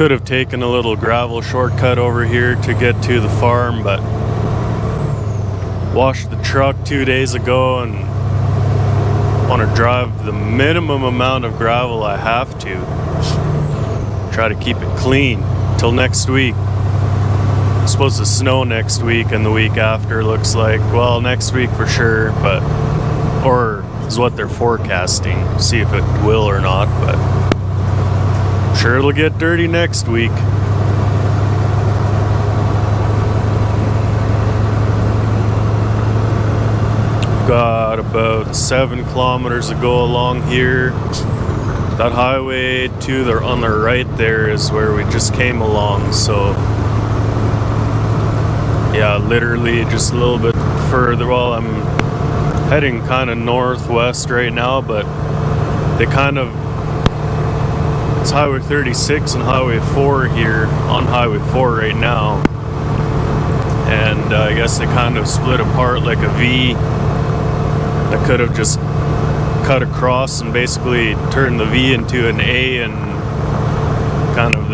Could have taken a little gravel shortcut over here to get to the farm, but washed the truck 2 days ago and want to drive the minimum amount of gravel I have to. Try to keep it clean till next week. It's supposed to snow next week and the week after, looks like. Well, next week for sure, but or is what they're forecasting. See if it will or not, but I'm sure it'll get dirty next week. Got about 7 kilometers to go along here. That highway to the on the right there is where we just came along, so yeah, literally just a little bit further. Well, I'm heading kind of northwest right now, but they kind of, it's Highway 36 and Highway 4 here, on Highway 4 right now, and I guess they kind of split apart like a V. I could have just cut across and basically turned the V into an A, and kind of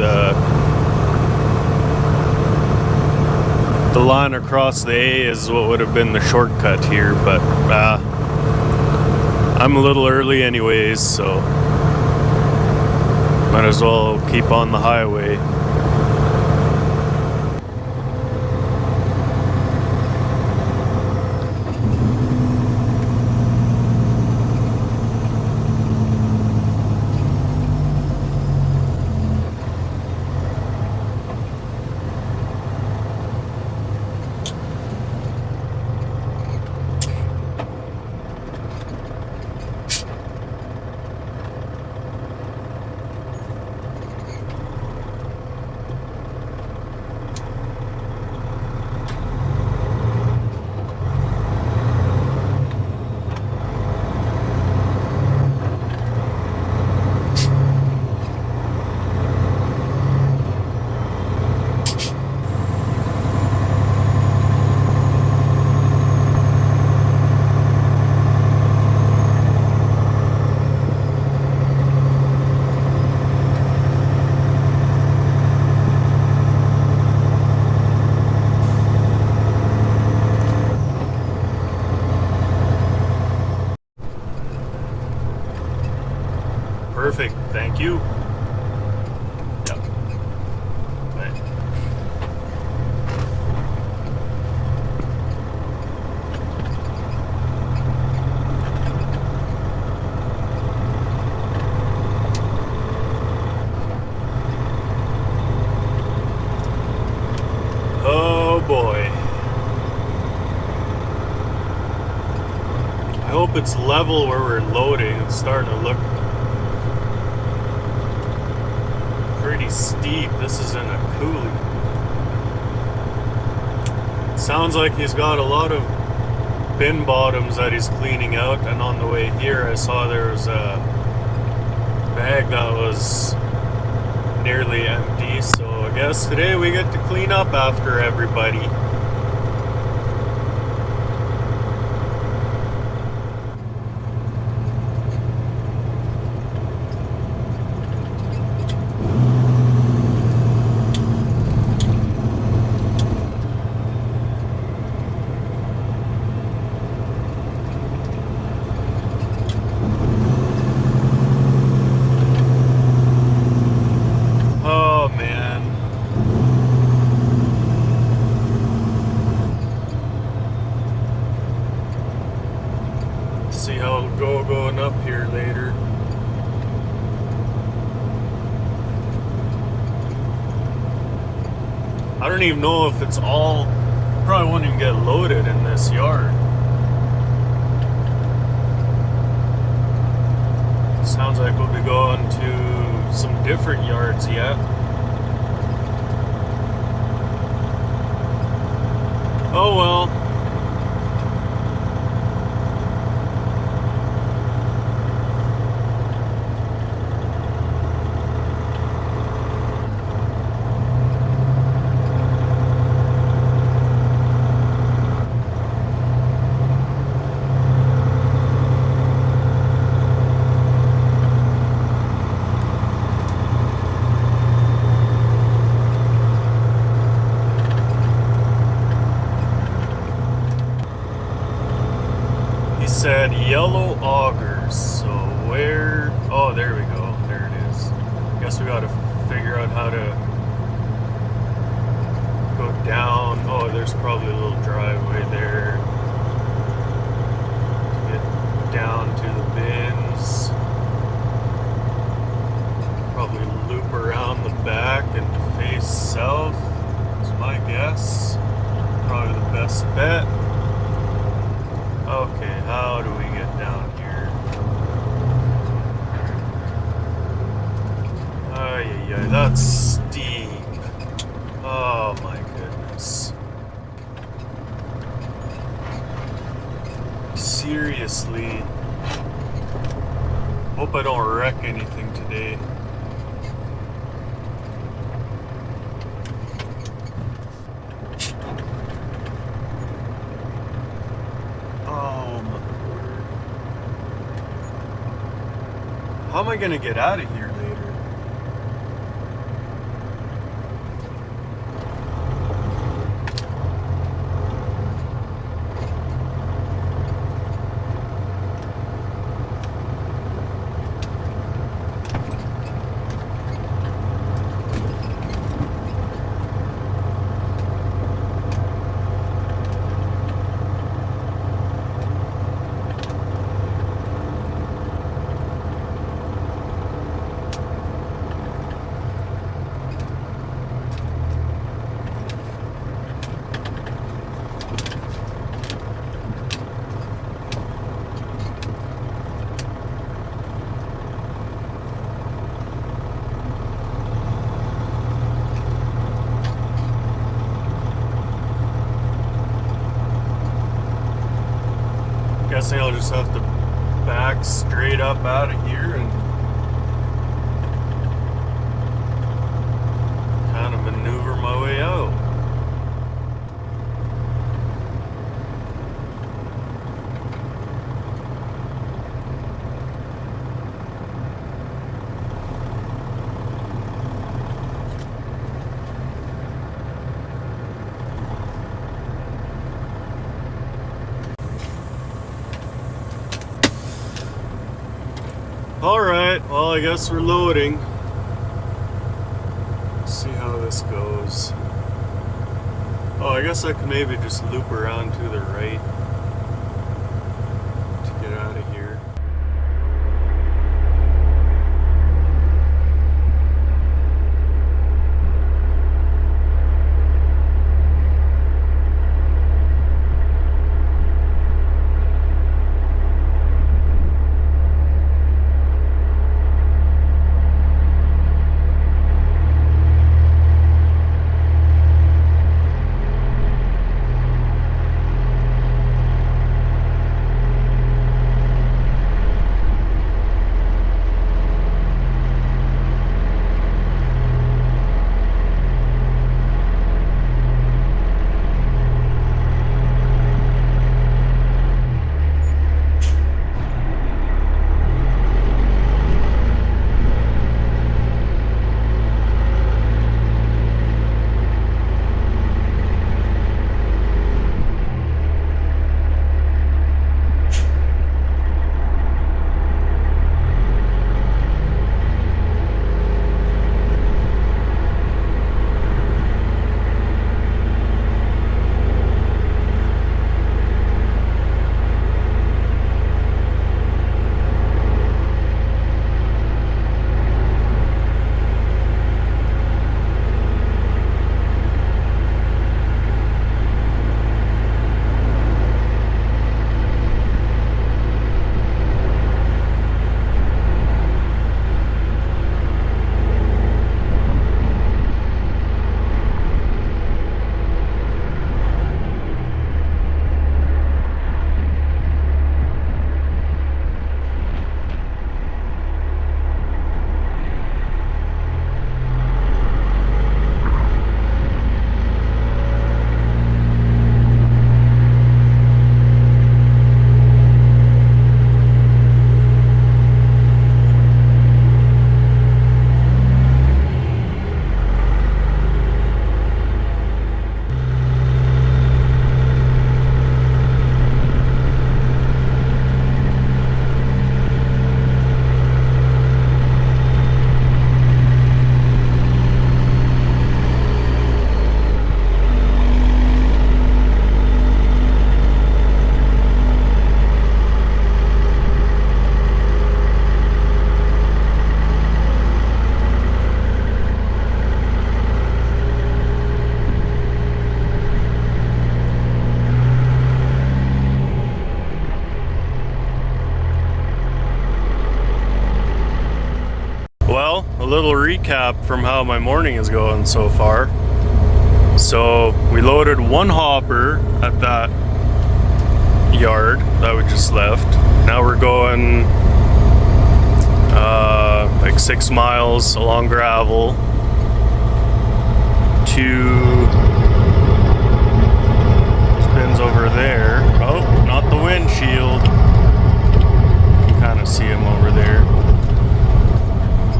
the line across the A is what would have been the shortcut here, but I'm a little early anyways, so might as well keep on the highway. Perfect, thank you. Yep. Right. Oh boy. I hope it's level where we're loading. It's starting to look pretty steep. This is in a coulee. Sounds like he's got a lot of bin bottoms that he's cleaning out, and on the way here I saw there was a bag that was nearly empty, so I guess today we get to clean up after everybody. See how it'll go going up here later. I don't even know if it's all, probably won't even get loaded in this yard. Sounds like we'll be going to some different yards yet. Oh well. said yellow augers. So where? Oh, there we go. There it is. Guess we got to figure out how to go down. Oh, there's probably a little driveway there to get down to the bins. Probably loop around the back and face south. That's my guess. Probably the best bet. Okay, how do we get down here? Ay, ay, ay, that's steep. Oh my goodness. Seriously. Hope I don't wreck anything today. Oh my word. How am I gonna get out of here later? Guessing I'll just have to back straight up out of here and kind of maneuver my way out. Alright, well I guess we're loading. Let's see how this goes. Oh, I guess I could maybe just loop around to the right to get out of here. little recap from how my morning is going so far. So we loaded one hopper at that yard that we just left. Now we're going like 6 miles along gravel to spins over there. Oh, not the windshield. You can kind of see him over there.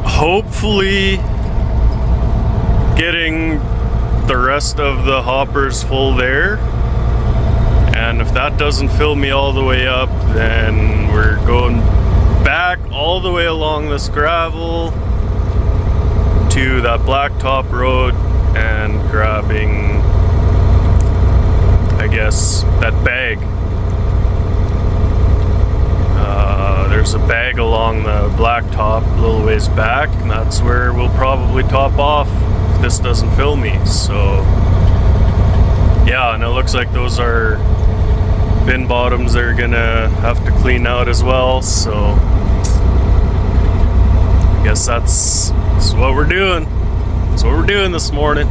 Hopefully getting the rest of the hoppers full there, and if that doesn't fill me all the way up, then we're going back all the way along this gravel to that blacktop road and grabbing, I guess, that bag. There's a bag along the blacktop a little ways back, and that's where we'll probably top off if this doesn't fill me. So yeah, and it looks like those are bin bottoms they're gonna have to clean out as well, so I guess that's what we're doing. That's what we're doing this morning.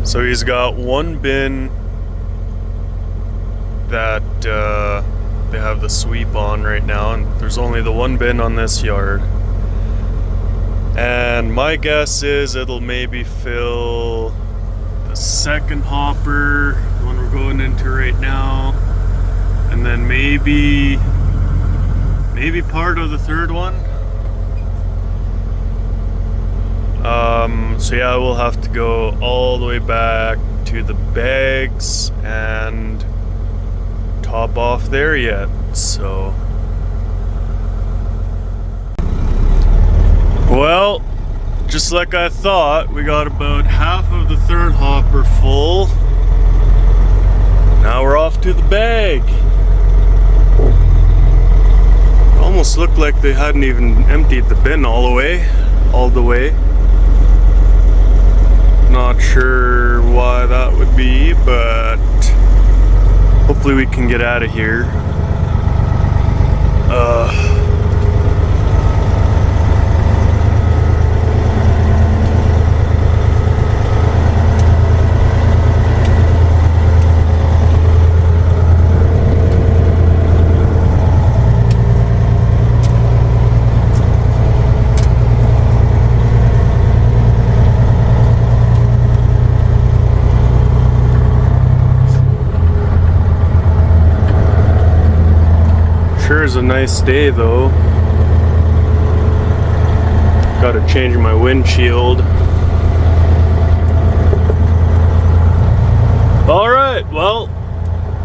So he's got one bin that they have the sweep on right now, and there's only the one bin on this yard. And my guess is it'll maybe fill the second hopper, the one we're going into right now, and then maybe part of the third one. So yeah, we'll have to go all the way back to the bags and top off there yet. So, well, just like I thought, we got about half of the third hopper full. Now we're off to the bag. Almost looked like they hadn't even emptied the bin all the way. Not sure why that would be, but hopefully we can get out of here. Sure is a nice day though. Gotta change my windshield. Alright, well,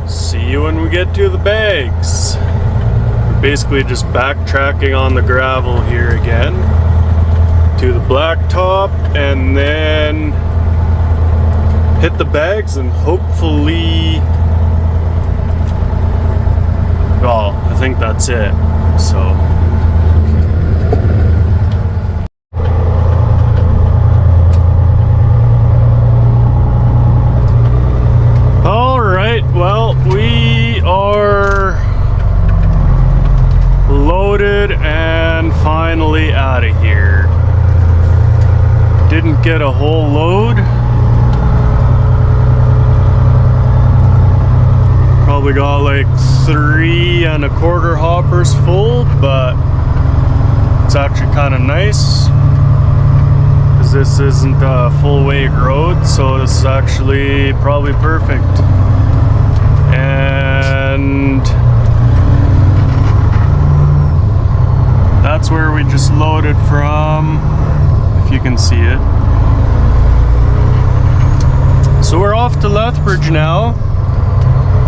see you when we get to the bags. We're basically just backtracking on the gravel here again to the blacktop and then hit the bags and hopefully, well, I think that's it. So all right, well, we are loaded and finally out of here. Didn't get a whole load. Probably got like 3 1/4 hoppers full, but it's actually kind of nice because this isn't a full weight road, so this is actually probably perfect. And that's where we just loaded from, if you can see it. So we're off to Lethbridge now.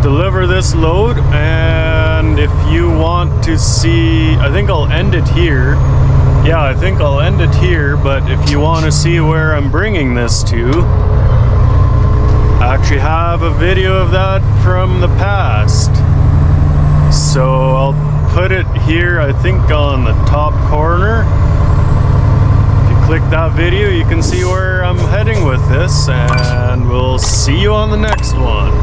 Deliver this load, and if you want to see, I think I'll end it here. Yeah, I think I'll end it here, but if you want to see where I'm bringing this to, I actually have a video of that from the past. So I'll put it here, I think on the top corner. If you click that video, you can see where I'm heading with this, and we'll see you on the next one.